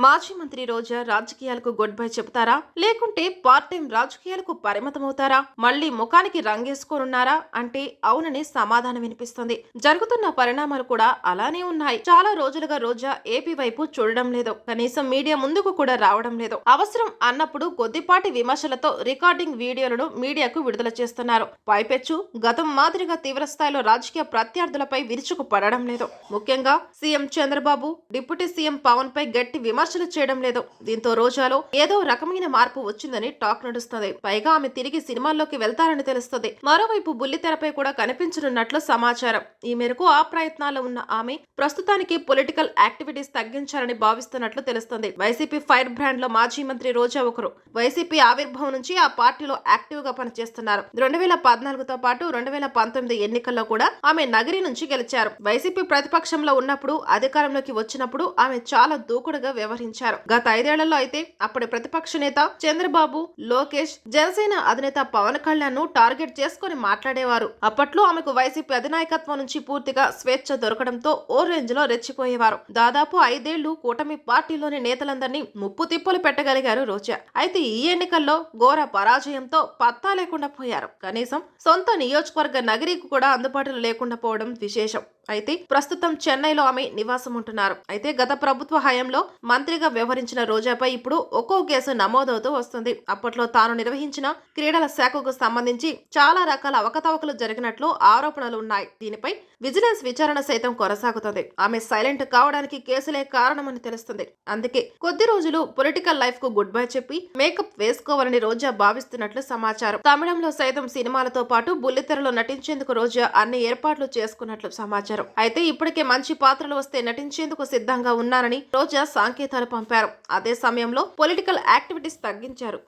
మాజీ మంత్రి రోజా రాజకీయాలకు గుడ్ బై చెబుతారా లేకుంటే పార్ట్ టైం రాజకీయాలకు పరిమితమవుతారా మళ్ళీ ముఖానికి రంగేసుకోనున్నారా అంటే అవునని సమాధానం వినిపిస్తుంది. జరుగుతున్న పరిణామాలు కూడా అలానే ఉన్నాయి. చాలా రోజులుగా రోజా ఏపీ వైపు చూడడం లేదు. కనీసం మీడియా ముందుకు కూడా రావడం లేదు. అవసరం అన్నప్పుడు కొద్దిపాటి విమర్శలతో రికార్డింగ్ వీడియోలను మీడియాకు విడుదల చేస్తున్నారు. పైపెచ్చు గతం మాదిరిగా తీవ్రస్థాయిలో రాజకీయ ప్రత్యర్థులపై విరుచుకు పడడం లేదు. ముఖ్యంగా CM Chandrababu, deputy CM Pavan పై గట్టి విమర్శలు చేయడం లేదు. దీంతో రోజాలో ఏదో రకమైన మార్పు వచ్చిందని టాక్ నడుస్తుంది. పైగా ఆమె తిరిగి సినిమాల్లోకి వెళ్తారని తెలుస్తుంది. మరోవైపు బుల్లితెరపై కూడా కనిపించనున్నట్లు సమాచారం. ఈ మేరకు ఆ ప్రయత్నాల్లో ఉన్న ఆమె ప్రస్తుతానికి పొలిటికల్ యాక్టివిటీస్ తగ్గించాలని భావిస్తున్నట్లు తెలుస్తుంది. వైసీపీ ఫైర్ బ్రాండ్ లో మాజీ మంత్రి రోజా ఒకరు. వైసీపీ ఆవిర్భావం నుంచి ఆ పార్టీలో యాక్టివ్ గా పనిచేస్తున్నారు. 2014తో పాటు 2019 ఎన్నికల్లో కూడా ఆమె నగరి నుంచి గెలిచారు. వైసీపీ ప్రతిపక్షంలో ఉన్నప్పుడు, అధికారంలోకి వచ్చినప్పుడు ఆమె చాలా దూకుడుగా వ్యవహరించారు. గత 5 ఏళ్లలో అయితే అప్పటి ప్రతిపక్ష నేత చంద్రబాబు, లోకేష్, జనసేన అధినేత పవన్ కళ్యాణ్ ను టార్గెట్ చేసుకుని మాట్లాడేవారు. అప్పట్లో ఆమెకు వైసీపీ అధినాయకత్వం నుంచి పూర్తిగా స్వేచ్ఛ దొరకడంతో ఓ రేంజ్ లో రెచ్చిపోయేవారు. దాదాపు 5 ఏళ్లు కూటమి పార్టీలోని నేతలందరినీ ముప్పు తిప్పలు పెట్టగలిగారు రోజా. అయితే ఈ ఎన్నికల్లో ఘోర పరాజయంతో పత్తా లేకుండా పోయారు. కనీసం సొంత నియోజకవర్గ నగరికి కూడా అందుబాటులో లేకుండా పోవడం విశేషం. అయితే ప్రస్తుతం చెన్నైలో ఆమె నివాసం ఉంటున్నారు. అయితే గత ప్రభుత్వ హయాంలో మంత్రిగా వ్యవహరించిన రోజాపై ఇప్పుడు ఒక్కో కేసు నమోదవుతూ వస్తుంది. అప్పట్లో తాను నిర్వహించిన క్రీడల శాఖకు సంబంధించి చాలా రకాల అవకతవకలు జరిగినట్లు ఆరోపణలు ఉన్నాయి. దీనిపై విజిలెన్స్ విచారణ సైతం కొనసాగుతుంది. ఆమె సైలెంట్ కావడానికి కేసులే కారణమని తెలుస్తుంది. అందుకే కొద్ది రోజులు పొలిటికల్ లైఫ్ కు గుడ్ బై చెప్పి మేకప్ వేసుకోవాలని రోజా భావిస్తున్నట్లు సమాచారం. తమిళంలో సైతం సినిమాలతో పాటు బుల్లితెరలో నటించేందుకు రోజా అన్ని ఏర్పాట్లు చేసుకున్నట్లు సమాచారం. అయితే ఇప్పటికే మంచి పాత్రలు వస్తే నటించేందుకు సిద్ధంగా ఉన్నారని రోజా సంకేతాలు పంపారు. అదే సమయంలో పొలిటికల్ యాక్టివిటీస్ తగ్గించారు.